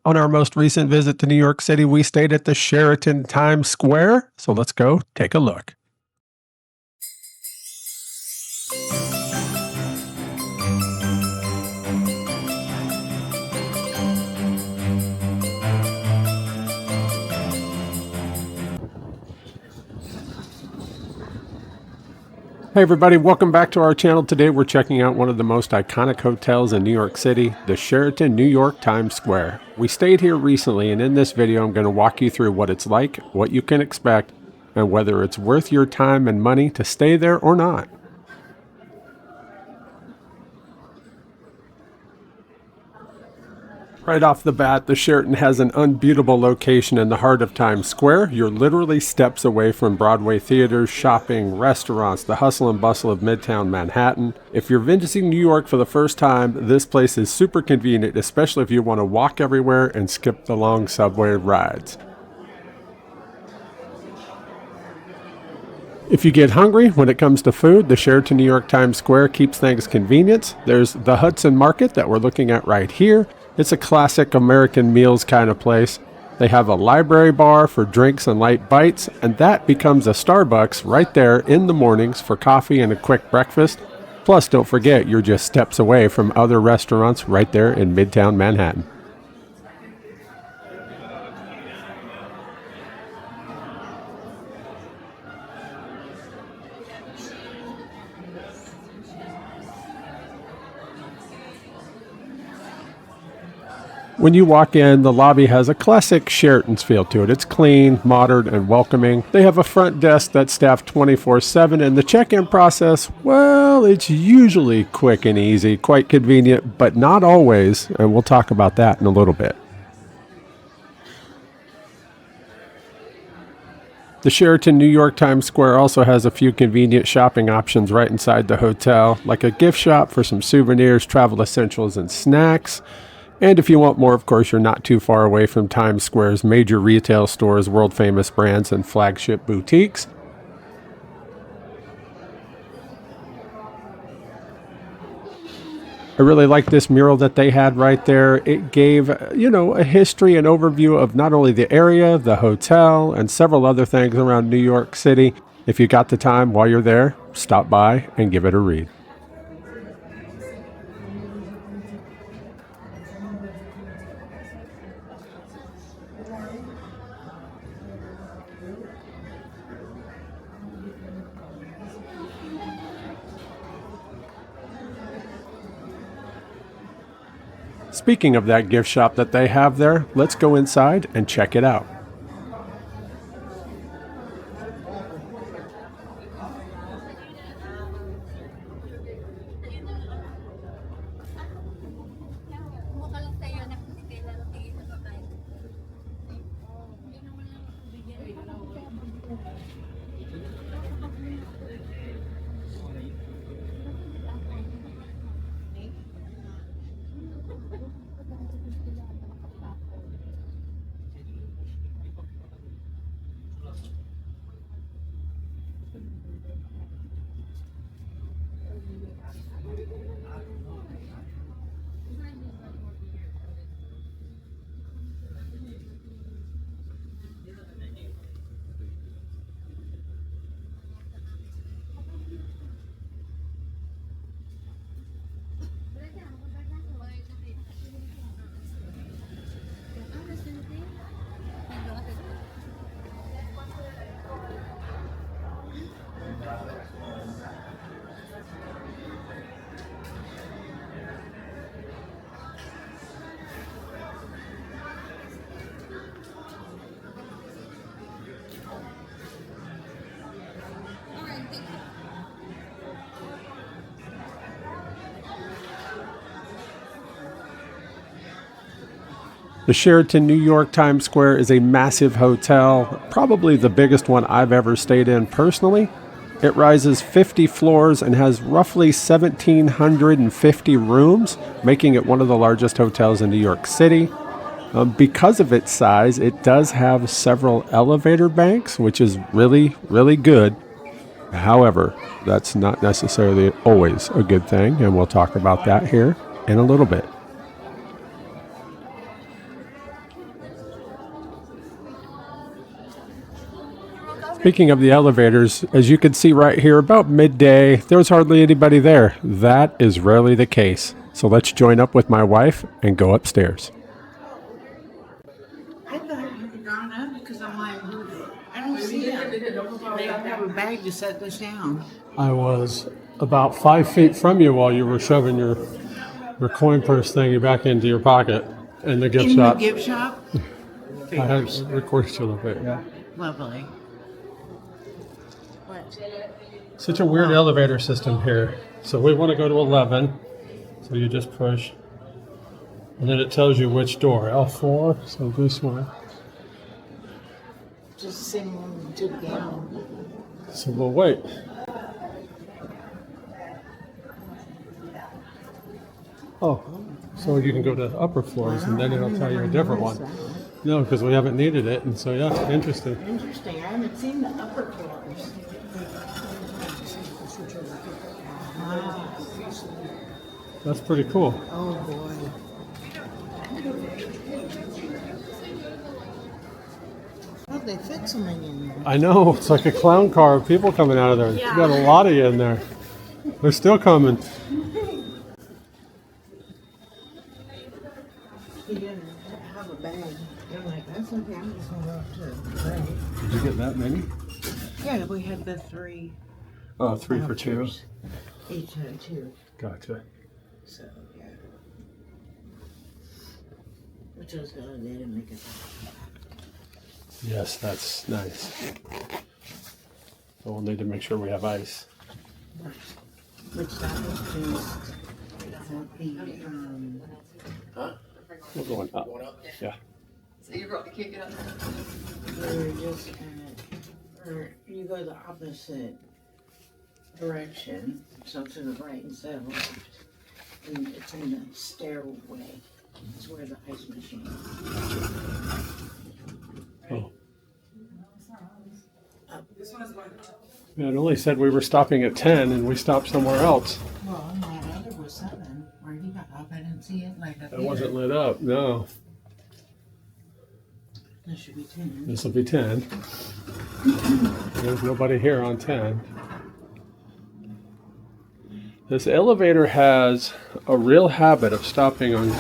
On our most recent visit to New York City, we stayed at the Sheraton Times Square. So let's go take a look. Hey everybody, welcome back to our channel. Today we're checking out one of the most iconic hotels in New York City, the Sheraton New York Times Square. We stayed here recently, and in this video I'm going to walk you through what it's like, what you can expect, and whether it's worth your time and money to stay there or not. Right off the bat, the Sheraton has an unbeatable location in the heart of Times Square. You're literally steps away from Broadway theaters, shopping, restaurants, the hustle and bustle of Midtown Manhattan. If you're visiting New York for the first time, this place is super convenient, especially if you want to walk everywhere and skip the long subway rides. If you get hungry when it comes to food, the Sheraton New York Times Square keeps things convenient. There's the Hudson Market that we're looking at right here. It's a classic American meals kind of place. They have a library bar for drinks and light bites, and that becomes a Starbucks right there in the mornings for coffee and a quick breakfast. Plus, don't forget, you're just steps away from other restaurants right there in Midtown Manhattan. When you walk in, the lobby has a classic Sheraton's feel to it. It's clean, modern, and welcoming. They have a front desk that's staffed 24/7, and the check-in process, well, it's usually quick and easy, quite convenient, but not always, and we'll talk about that in a little bit. The Sheraton New York Times Square also has a few convenient shopping options right inside the hotel, like a gift shop for some souvenirs, travel essentials, and snacks. And if you want more, of course, you're not too far away from Times Square's major retail stores, world-famous brands, and flagship boutiques. I really like this mural that they had right there. It gave, a history and overview of not only the area, the hotel, and several other things around New York City. If you got the time while you're there, stop by and give it a read. Speaking of that gift shop that they have there, let's go inside and check it out. The Sheraton New York Times Square is a massive hotel, probably the biggest one I've ever stayed in personally. It rises 50 floors and has roughly 1,750 rooms, making it one of the largest hotels in New York City. Because of its size, it does have several elevator banks, which is really, really good. However, that's not necessarily always a good thing, and we'll talk about that here in a little bit. Speaking of the elevators, as you can see right here, about midday, there was hardly anybody there. That is rarely the case. So let's join up with my wife and go upstairs. I thought you had gone up because I'm like, I don't see them. They don't have a bag to set this down. I was about 5 feet from you while you were shoving your coin purse thingy back into your pocket in the gift shop. In the gift shop? I had recorded you a little bit, yeah. Lovely. What? Such a weird elevator system here. So we want to go to 11. So you just push. And then it tells you which door. L4, so this one. Just the same one we took down. So we'll wait. Oh, so you can go to upper floors and then it'll tell you a different one. No, because we haven't needed it, and so yeah, interesting. Interesting. I haven't seen the upper floors. Wow. That's pretty cool. Oh boy. Oh, they fit so many in there. I know, it's like a clown car of people coming out of there. Yeah. You got a lot of you in there. They're still coming. He didn't have a bag. I'm like, that's okay. I'm just going to go up to the right. Did you get that many? Yeah, we had the 3. Oh, 3 for 2. Each had 2. Gotcha. So, yeah. Which I was glad they didn't make it. Yes, that's nice. So we'll need to make sure we have ice. Which that was just We're going up. Yeah. So you can't get up there. we were just at, or you go the opposite direction, so to the right instead of left. And it's in the stairway. It's where the ice machine is. Oh. Up. Yeah, it only said we were stopping at 10 and we stopped somewhere else. Well, my other was 7. Where you got up, I didn't see it like up It here. wasn't lit up, no. This should be 10. This will be 10. There's nobody here on 10. This elevator has a real habit of stopping on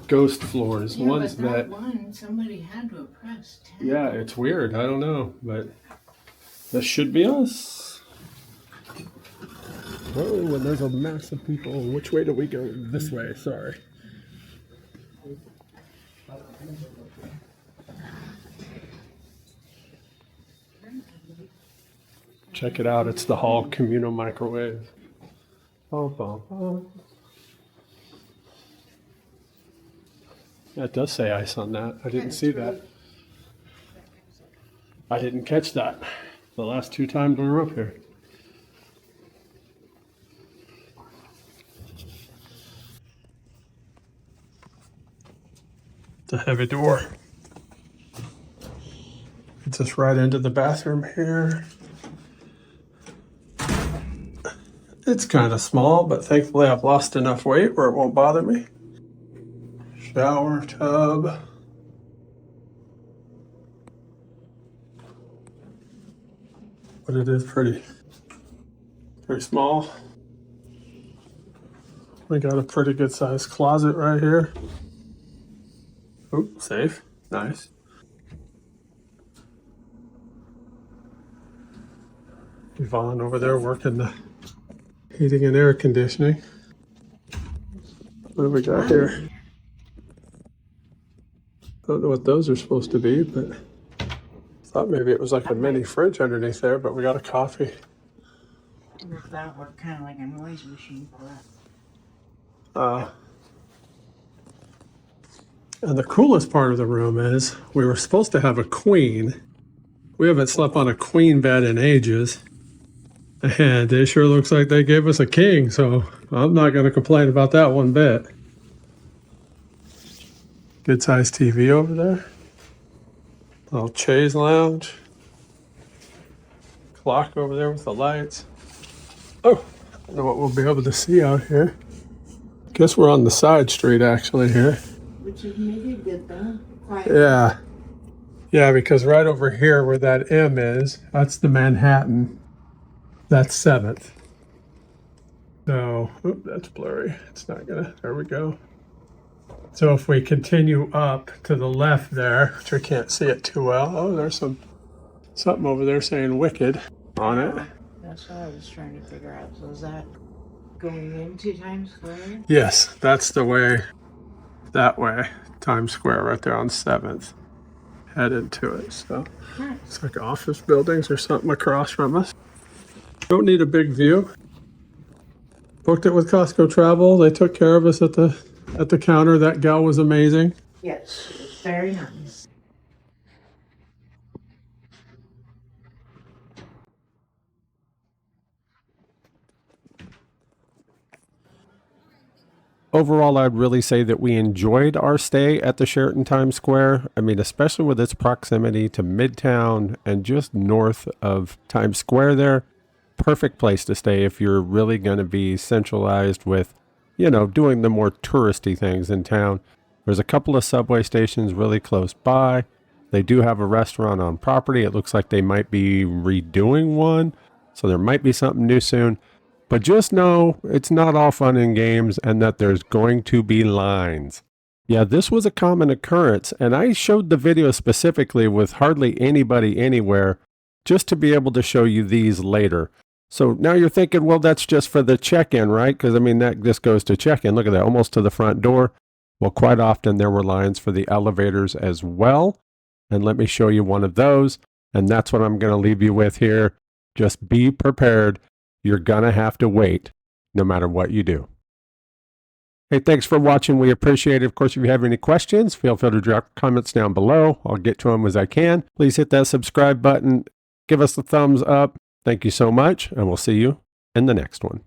ghost floors. Yeah, Ones but that that, one, somebody had to have pressed 10. yeah, it's weird. I don't know, but this should be us. Oh, and there's a mass of people. Which way do we go? This way, sorry. Check it out. It's the Hall Communal Microwave. Bum, bum, bum. Yeah, it does say ice on that. I didn't see that. I didn't catch that the last 2 times we were up here. It's a heavy door. Gets us right into the bathroom here. It's kind of small, but thankfully I've lost enough weight where it won't bother me. Shower tub. But it is pretty small. We got a pretty good sized closet right here. Oh, safe. Nice. Yvonne over there working the heating and air conditioning. What do we got here? I don't know what those are supposed to be, but thought maybe it was like a mini fridge underneath there, but we got a coffee. If that were kind of like a noise machine for us. And the coolest part of the room is we were supposed to have a queen. We haven't slept on a queen bed in ages. And it sure looks like they gave us a king, so I'm not going to complain about that one bit. Good sized TV over there. Little chaise lounge. Clock over there with the lights. Oh, I don't know what we'll be able to see out here. Guess we're on the side street actually here. Which is maybe a good thing. Quiet. Yeah. Yeah, because right over here where that M is, that's the Manhattan. That's 7th. So, oop, that's blurry. It's not gonna, there we go. So if we continue up to the left there, which I can't see it too well. Oh, there's something over there saying wicked on it. That's what I was trying to figure out. So is that going into Times Square? Yes, that's the way, that way. Times Square right there on 7th. Head into it. So it's like office buildings or something across from us. Don't need a big view. Booked it with Costco Travel. They took care of us at the counter. That gal was amazing. Yes, it was very nice. Overall, I'd really say that we enjoyed our stay at the Sheraton Times Square. I mean, especially with its proximity to Midtown and just north of Times Square there. Perfect place to stay if you're really going to be centralized with, doing the more touristy things in town. There's a couple of subway stations really close by. They do have a restaurant on property. It looks like they might be redoing one, so there might be something new soon. But just know it's not all fun and games and that there's going to be lines. Yeah, this was a common occurrence, and I showed the video specifically with hardly anybody anywhere just to be able to show you these later. So now you're thinking, well, that's just for the check-in, right? Because, I mean, this goes to check-in. Look at that, almost to the front door. Well, quite often there were lines for the elevators as well. And let me show you one of those. And that's what I'm going to leave you with here. Just be prepared. You're going to have to wait no matter what you do. Hey, thanks for watching. We appreciate it. Of course, if you have any questions, feel free to drop comments down below. I'll get to them as I can. Please hit that subscribe button. Give us a thumbs up. Thank you so much, and we'll see you in the next one.